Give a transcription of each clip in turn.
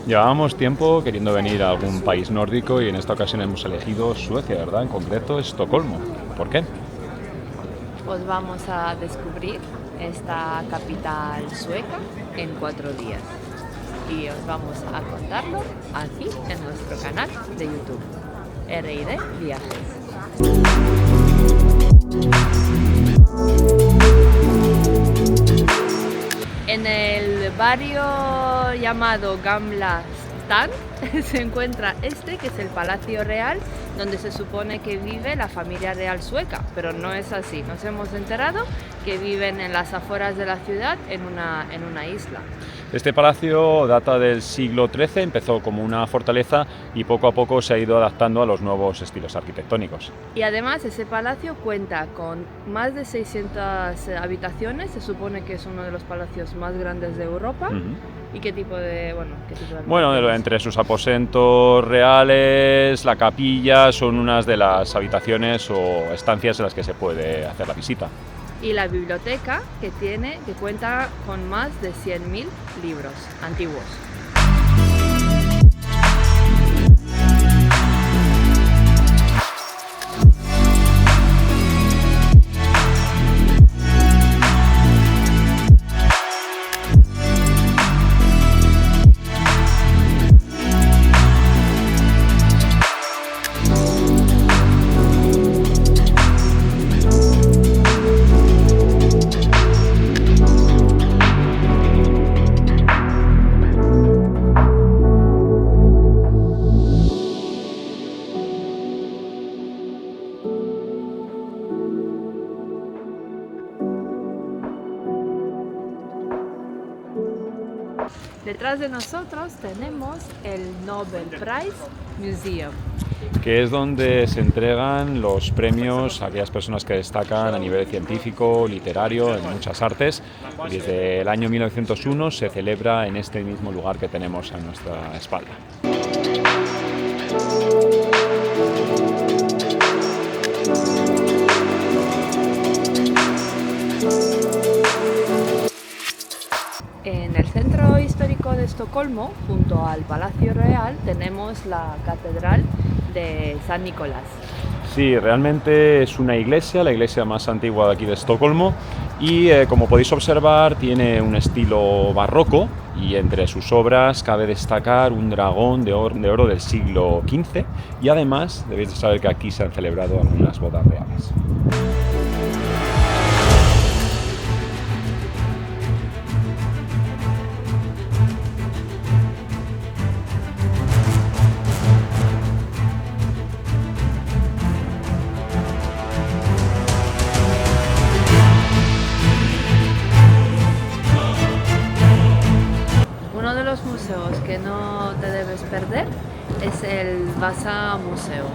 Llevábamos tiempo queriendo venir a algún país nórdico y en esta ocasión hemos elegido Suecia, ¿verdad? En concreto Estocolmo. ¿Por qué? Pues vamos a descubrir esta capital sueca en 4 días y os vamos a contarlo aquí en nuestro canal de YouTube, R&D Viajes. En el barrio llamado Gamla Stan se encuentra que es el Palacio Real, donde se supone que vive la familia real sueca, pero no es así. Nos hemos enterado que viven en las afueras de la ciudad, en una isla. Este palacio data del siglo XIII, empezó como una fortaleza y poco a poco se ha ido adaptando a los nuevos estilos arquitectónicos. Y además ese palacio cuenta con más de 600 habitaciones, se supone que es uno de los palacios más grandes de Europa. ¿Y qué tipo de Bueno, entre sus aposentos reales, la capilla, son unas de las habitaciones o estancias en las que se puede hacer la visita. Y la biblioteca que cuenta con más de 100.000 libros antiguos. Detrás de nosotros tenemos el Nobel Prize Museum, que es donde se entregan los premios a aquellas personas que destacan a nivel científico, literario, en muchas artes. Y desde el año 1901 se celebra en este mismo lugar que tenemos a nuestra espalda. En el centro histórico de Estocolmo, junto al Palacio Real, tenemos la Catedral de San Nicolás. Sí, realmente es una iglesia, la iglesia más antigua de aquí de Estocolmo y como podéis observar tiene un estilo barroco y entre sus obras cabe destacar un dragón de oro del siglo XV y además debéis de saber que aquí se han celebrado algunas bodas reales. Uno de los museos que no te debes perder es el Vasa Museo.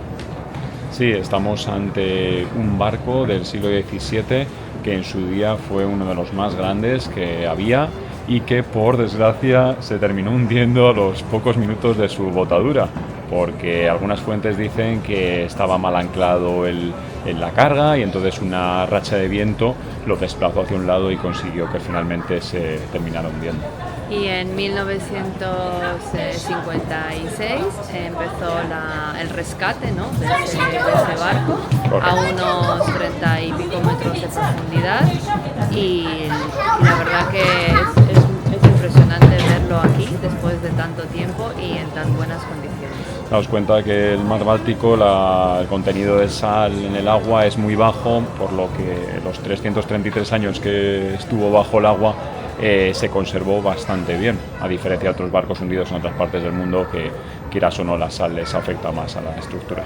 Sí, estamos ante un barco del siglo XVII que en su día fue uno de los más grandes que había y que por desgracia se terminó hundiendo a los pocos minutos de su botadura, porque algunas fuentes dicen que estaba mal anclado en la carga y entonces una racha de viento lo desplazó hacia un lado y consiguió que finalmente se terminara hundiendo. Y en 1956 empezó el rescate, ¿no?, de ese barco. Correcto. A unos 30 y pico metros de profundidad y la verdad que es impresionante verlo aquí después de tanto tiempo y en tan buenas condiciones. Daos cuenta que el mar Báltico, el contenido de sal en el agua es muy bajo, por lo que los 333 años que estuvo bajo el agua se conservó bastante bien, a diferencia de otros barcos hundidos en otras partes del mundo que, quieras o no, la sal les afecta más a la estructura.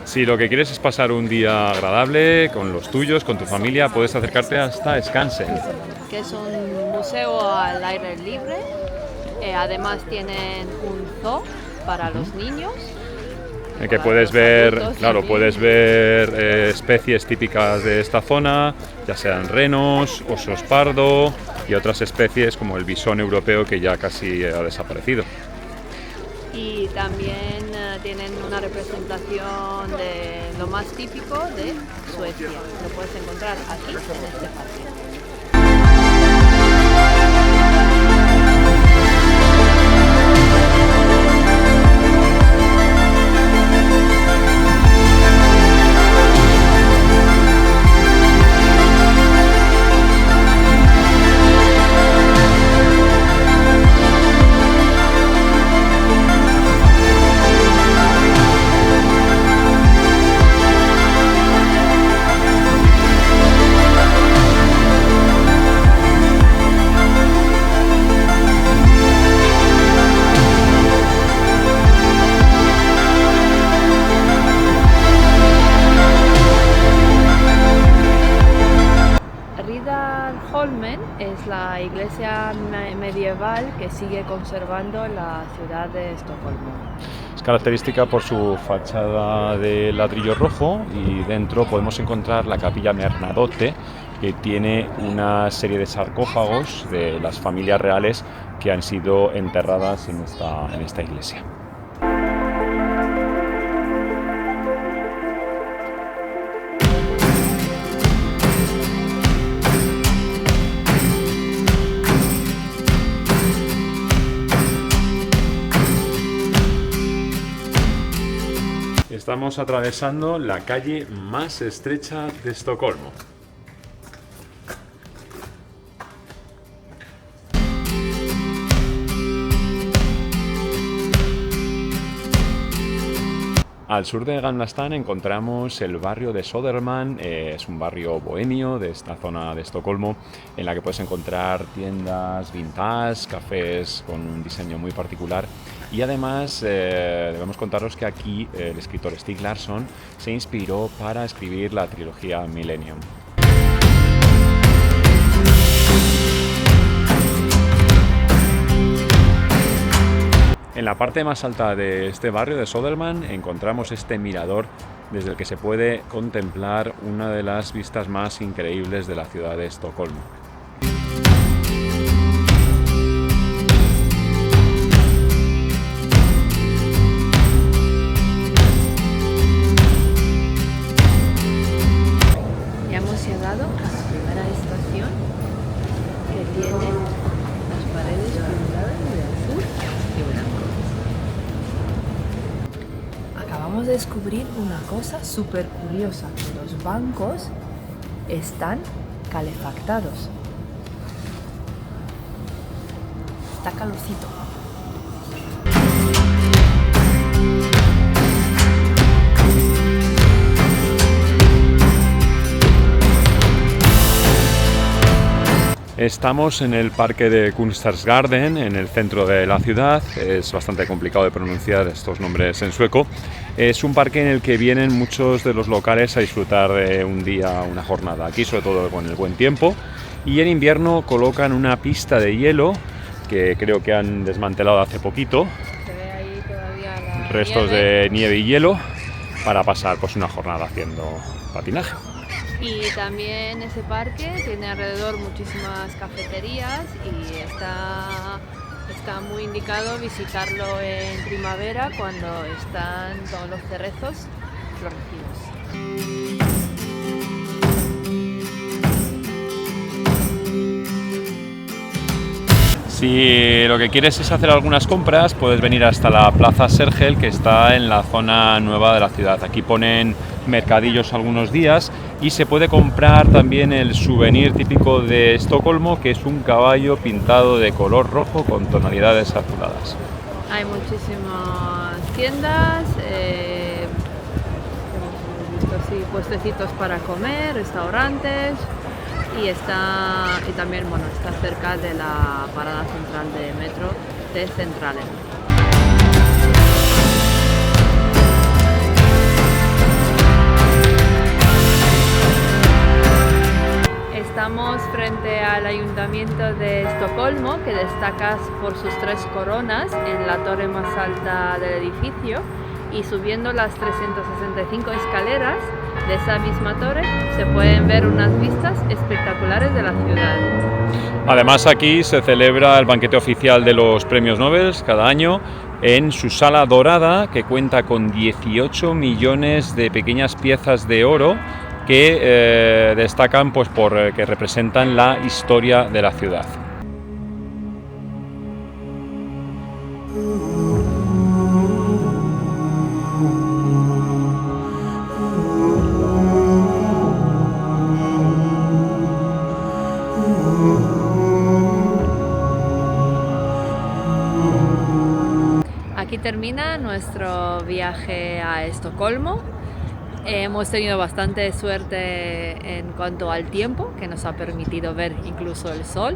Si lo que quieres es pasar un día agradable con los tuyos, con tu familia, puedes acercarte hasta Skansen. Que es un museo al aire libre. Además tienen un zoo para los niños. En que puedes ver, claro, puedes ver especies típicas de esta zona, ya sean renos, osos pardo y otras especies como el bisón europeo, que ya casi ha desaparecido. Y también tienen una representación de lo más típico de Suecia. Lo puedes encontrar aquí en este parque. Riddarholmen es la iglesia medieval que sigue conservando la ciudad de Estocolmo. Es característica por su fachada de ladrillo rojo y dentro podemos encontrar la capilla Bernadotte, que tiene una serie de sarcófagos de las familias reales que han sido enterradas en esta iglesia. Estamos atravesando la calle más estrecha de Estocolmo. Al sur de Gamla stan encontramos el barrio de Södermalm. Es un barrio bohemio de esta zona de Estocolmo, en la que puedes encontrar tiendas vintage, cafés con un diseño muy particular. Y además debemos contaros que aquí el escritor Stieg Larsson se inspiró para escribir la trilogía Millennium. En la parte más alta de este barrio de Södermalm encontramos este mirador desde el que se puede contemplar una de las vistas más increíbles de la ciudad de Estocolmo. Ya hemos llegado a la primera estación, que tiene las paredes pintadas de azul y blanco. Acabamos de descubrir una cosa súper curiosa, que los bancos están calefactados. Está calorcito. Estamos en el parque de Kungsträdgården, en el centro de la ciudad. Es bastante complicado de pronunciar estos nombres en sueco. Es un parque en el que vienen muchos de los locales a disfrutar de un día, una jornada aquí, sobre todo con el buen tiempo. Y en invierno colocan una pista de hielo que creo que han desmantelado hace poquito. Se ve ahí todavía la restos de nieve y hielo para pasar pues una jornada haciendo patinaje. Y también ese parque tiene alrededor muchísimas cafeterías y está muy indicado visitarlo en primavera cuando están todos los cerezos florecidos. Si lo que quieres es hacer algunas compras, puedes venir hasta la Plaza Sergel, que está en la zona nueva de la ciudad. Aquí ponen mercadillos algunos días y se puede comprar también el souvenir típico de Estocolmo, que es un caballo pintado de color rojo con tonalidades azuladas. Hay muchísimas tiendas, hemos visto así, puestecitos para comer, restaurantes. Y también está cerca de la parada central de metro de Centralen. Estocolmo, que destaca por sus 3 coronas en la torre más alta del edificio, y subiendo las 365 escaleras de esa misma torre se pueden ver unas vistas espectaculares de la ciudad. Además, aquí se celebra el banquete oficial de los premios Nobel cada año en su sala dorada, que cuenta con 18 millones de pequeñas piezas de oro que destacan pues, que representan la historia de la ciudad. Aquí termina nuestro viaje a Estocolmo. Hemos tenido bastante suerte en cuanto al tiempo, que nos ha permitido ver incluso el sol.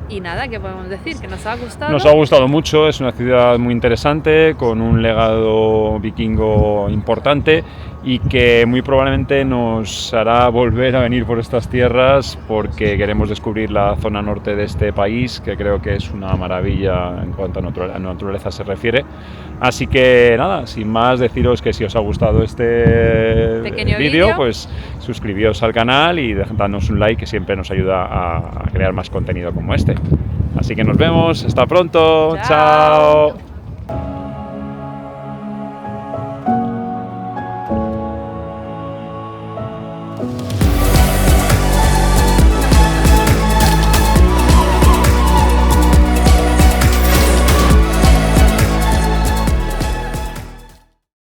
Y nada, ¿qué podemos decir? ¿Que nos ha gustado? Nos ha gustado mucho, es una ciudad muy interesante, con un legado vikingo importante y que muy probablemente nos hará volver a venir por estas tierras porque queremos descubrir la zona norte de este país, que creo que es una maravilla en cuanto a naturaleza se refiere. Así que nada, sin más, deciros que si os ha gustado este vídeo, pues suscribíos al canal y dadnos un like, que siempre nos ayuda a crear más contenido como este. Así que nos vemos, hasta pronto, chao.